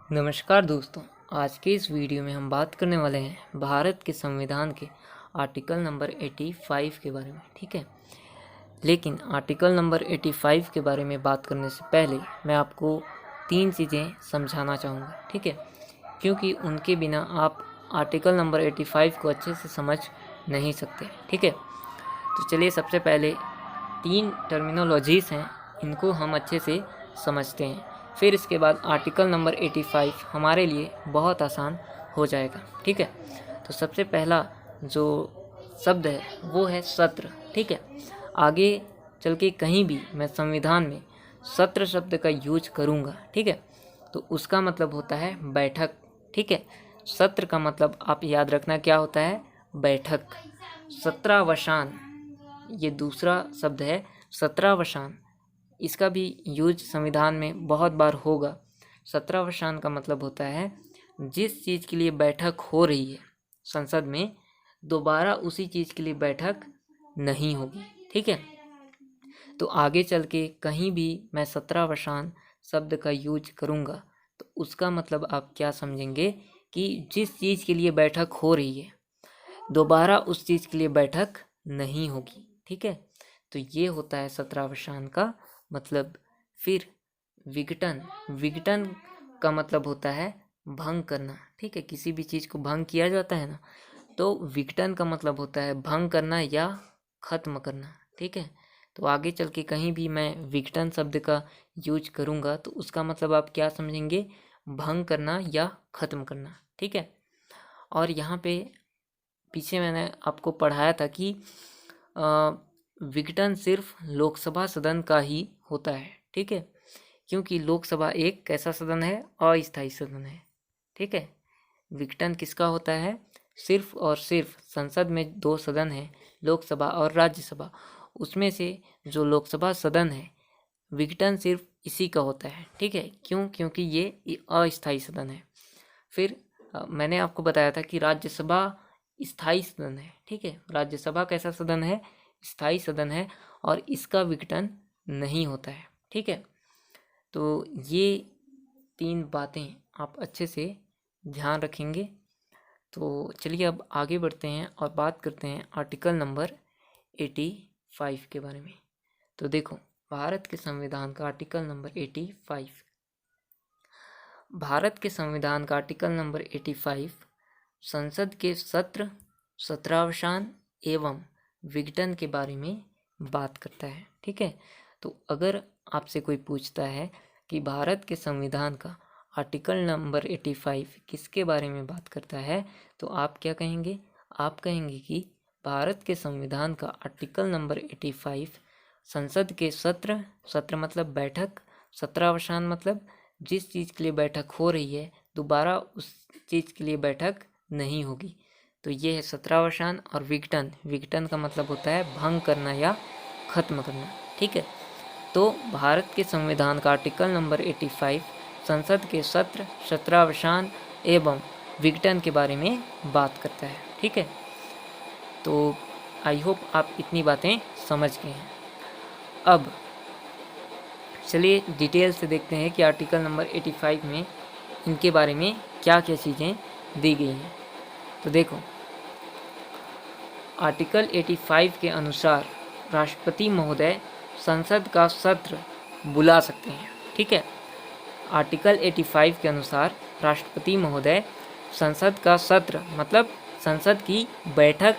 नमस्कार दोस्तों। आज के इस वीडियो में हम बात करने वाले हैं भारत के संविधान के आर्टिकल नंबर 85 के बारे में। ठीक है, लेकिन आर्टिकल नंबर 85 के बारे में बात करने से पहले मैं आपको 3 चीज़ें समझाना चाहूँगा। ठीक है, क्योंकि उनके बिना आप आर्टिकल नंबर 85 को अच्छे से समझ नहीं सकते। ठीक है, तो चलिए सबसे पहले 3 टर्मिनोलॉजीज़ हैं, इनको हम अच्छे से समझते हैं। फिर इसके बाद आर्टिकल नंबर 85 हमारे लिए बहुत आसान हो जाएगा। ठीक है, तो सबसे पहला जो शब्द है वो है सत्र। ठीक है, आगे चल के कहीं भी मैं संविधान में सत्र शब्द का यूज करूँगा, ठीक है, तो उसका मतलब होता है बैठक। ठीक है, सत्र का मतलब आप याद रखना क्या होता है, बैठक। सत्रावसान, ये दूसरा शब्द है सत्रावसान, इसका भी यूज संविधान में बहुत बार होगा। सत्रावसान का मतलब होता है जिस चीज़ के लिए बैठक हो रही है संसद में, दोबारा उसी चीज़ के लिए बैठक नहीं होगी। ठीक है, तो आगे चल के कहीं भी मैं सत्रावसान शब्द का यूज करूँगा तो उसका मतलब आप क्या समझेंगे कि जिस चीज़ के लिए बैठक हो रही है दोबारा उस चीज़ के लिए बैठक नहीं होगी। ठीक है, तो ये होता है सत्रावसान का मतलब। फिर विघटन, विघटन का मतलब होता है भंग करना। ठीक है, किसी भी चीज़ को भंग किया जाता है ना, तो विघटन का मतलब होता है भंग करना या खत्म करना। ठीक है, तो आगे चल के कहीं भी मैं विघटन शब्द का यूज करूँगा तो उसका मतलब आप क्या समझेंगे, भंग करना या खत्म करना। ठीक है, और यहाँ पे पीछे मैंने आपको पढ़ाया था कि विघटन सिर्फ लोकसभा सदन का ही होता है। ठीक है, क्योंकि लोकसभा एक कैसा सदन है, अस्थायी सदन है। ठीक है, विघटन किसका होता है, सिर्फ और सिर्फ संसद में 2 सदन है, लोकसभा और राज्यसभा, उसमें से जो लोकसभा सदन है विघटन सिर्फ इसी का होता है। ठीक है, क्यों, क्योंकि ये अस्थायी सदन है। फिर मैंने आपको बताया था कि राज्यसभा स्थायी सदन है। ठीक है, राज्यसभा कैसा सदन है, स्थायी सदन है, और इसका विघटन नहीं होता है। ठीक है, तो ये 3 बातें आप अच्छे से ध्यान रखेंगे। तो चलिए अब आगे बढ़ते हैं और बात करते हैं आर्टिकल नंबर 85 के बारे में। तो देखो, भारत के संविधान का आर्टिकल नंबर 85, भारत के संविधान का आर्टिकल नंबर 85 संसद के सत्र, सत्रावसान एवं विघटन के बारे में बात करता है। ठीक है, तो अगर आपसे कोई पूछता है कि भारत के संविधान का आर्टिकल नंबर 85 किसके बारे में बात करता है, तो आप क्या कहेंगे, आप कहेंगे कि भारत के संविधान का आर्टिकल नंबर 85 संसद के सत्र, सत्र मतलब बैठक, सत्रावसान मतलब जिस चीज़ के लिए बैठक हो रही है दोबारा उस चीज़ के लिए बैठक नहीं होगी। तो ये है सत्रावसान। और विघटन, विघटन का मतलब होता है भंग करना या खत्म करना। ठीक है, तो भारत के संविधान का आर्टिकल नंबर 85 संसद के सत्र, सत्रावसान एवं विघटन के बारे में बात करता है। ठीक है, तो आई होप आप इतनी बातें समझ गए हैं। अब चलिए डिटेल से देखते हैं कि आर्टिकल नंबर 85 में इनके बारे में क्या क्या चीज़ें दी गई हैं। तो देखो, आर्टिकल 85 के अनुसार राष्ट्रपति महोदय संसद का सत्र बुला सकते हैं। ठीक है, आर्टिकल 85 के अनुसार राष्ट्रपति महोदय संसद का सत्र मतलब संसद की बैठक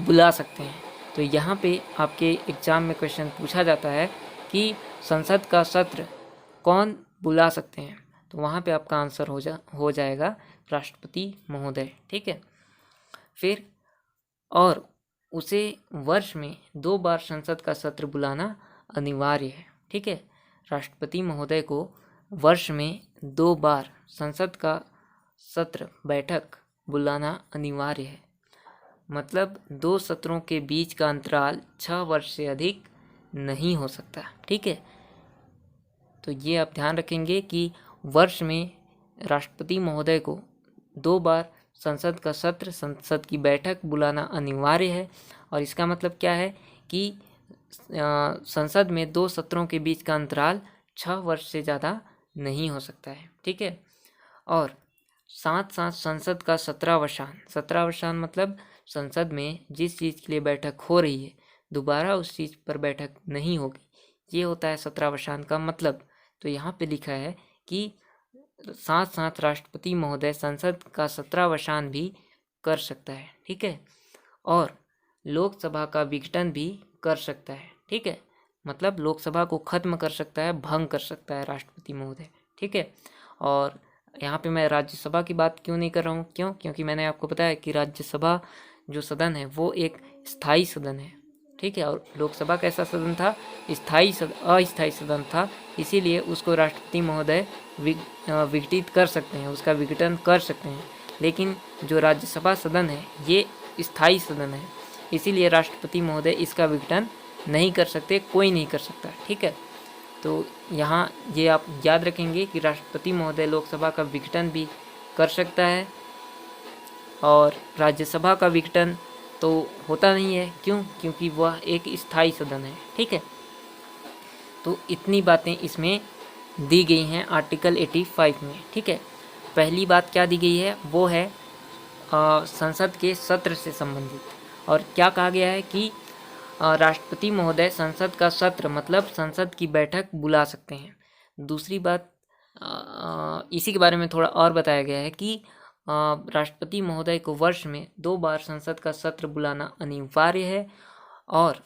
बुला सकते हैं। तो यहाँ पे आपके एग्ज़ाम में क्वेश्चन पूछा जाता है कि संसद का सत्र कौन बुला सकते हैं, तो वहाँ पे आपका आंसर हो जाएगा राष्ट्रपति महोदय। ठीक है, फिर और उसे वर्ष में 2 बार संसद का सत्र बुलाना अनिवार्य है। ठीक है, राष्ट्रपति महोदय को वर्ष में 2 बार संसद का सत्र, बैठक बुलाना अनिवार्य है। मतलब 2 सत्रों के बीच का अंतराल 6 वर्ष से अधिक नहीं हो सकता। ठीक है, तो ये आप ध्यान रखेंगे कि वर्ष में राष्ट्रपति महोदय को 2 बार संसद का सत्र, संसद की बैठक बुलाना अनिवार्य है। और इसका मतलब क्या है कि संसद में 2 सत्रों के बीच का अंतराल 6 वर्ष से ज़्यादा नहीं हो सकता है। ठीक है, और साथ साथ संसद का 17वां मतलब संसद में जिस चीज़ के लिए बैठक हो रही है दोबारा उस चीज़ पर बैठक नहीं होगी, ये होता है 17वां का मतलब। तो यहाँ पे लिखा है कि साथ साथ राष्ट्रपति महोदय संसद का 17वां भी कर सकता है, ठीक है, और लोकसभा का विघटन भी कर सकता है, ठीक है, मतलब लोकसभा को खत्म कर सकता है, भंग कर सकता है राष्ट्रपति महोदय, ठीक है। और यहाँ पे मैं राज्यसभा की बात क्यों नहीं कर रहा हूँ, क्योंकि मैंने आपको बताया कि राज्यसभा जो सदन है वो एक स्थायी सदन है, ठीक है, और लोकसभा कैसा सदन था, अस्थायी सदन था, इसीलिए उसको राष्ट्रपति महोदय विघटित कर सकते हैं, उसका विघटन कर सकते हैं। लेकिन जो राज्यसभा सदन है ये स्थायी सदन है, इसीलिए राष्ट्रपति महोदय इसका विघटन नहीं कर सकते, कोई नहीं कर सकता, ठीक है। तो यहाँ ये आप याद रखेंगे कि राष्ट्रपति महोदय लोकसभा का विघटन भी कर सकता है और राज्यसभा का विघटन तो होता नहीं है, क्योंकि वह एक स्थायी सदन है, ठीक है। तो इतनी बातें इसमें दी गई हैं आर्टिकल 85 में, ठीक है। पहली बात क्या दी गई है वो है संसद के सत्र से संबंधित, और क्या कहा गया है कि राष्ट्रपति महोदय संसद का सत्र मतलब संसद की बैठक बुला सकते हैं। दूसरी बात इसी के बारे में थोड़ा और बताया गया है कि राष्ट्रपति महोदय को वर्ष में 2 बार संसद का सत्र बुलाना अनिवार्य है, और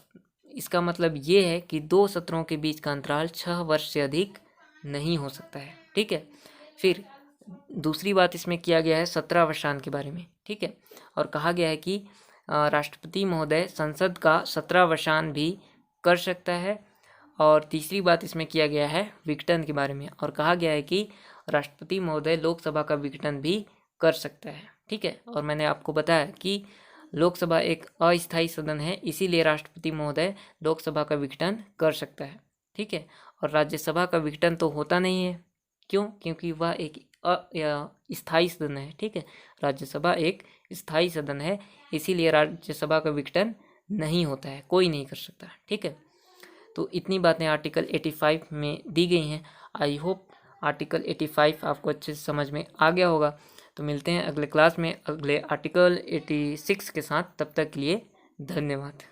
इसका मतलब ये है कि 2 सत्रों के बीच का अंतराल 6 वर्ष से अधिक नहीं हो सकता है, ठीक है। फिर दूसरी बात इसमें किया गया है 17वां के बारे में, ठीक है, और कहा गया है कि राष्ट्रपति महोदय संसद का 17वां भी कर सकता है। और तीसरी बात इसमें किया गया है विघटन के बारे में, और कहा गया है कि राष्ट्रपति महोदय लोकसभा का विघटन भी कर सकता है, ठीक है। और मैंने आपको बताया कि लोकसभा एक अस्थायी सदन है, इसीलिए राष्ट्रपति महोदय लोकसभा का विघटन कर सकता है, ठीक है। और राज्यसभा का विघटन तो होता नहीं है, क्योंकि वह एक स्थायी सदन है, ठीक है। राज्यसभा एक स्थायी सदन है, इसीलिए राज्यसभा का विघटन नहीं होता है, कोई नहीं कर सकता, ठीक है। तो इतनी बातें आर्टिकल 85 में दी गई हैं। आई होप आर्टिकल 85 आपको अच्छे से समझ में आ गया होगा। तो मिलते हैं अगले क्लास में अगले आर्टिकल 86 के साथ, तब तक के लिए धन्यवाद।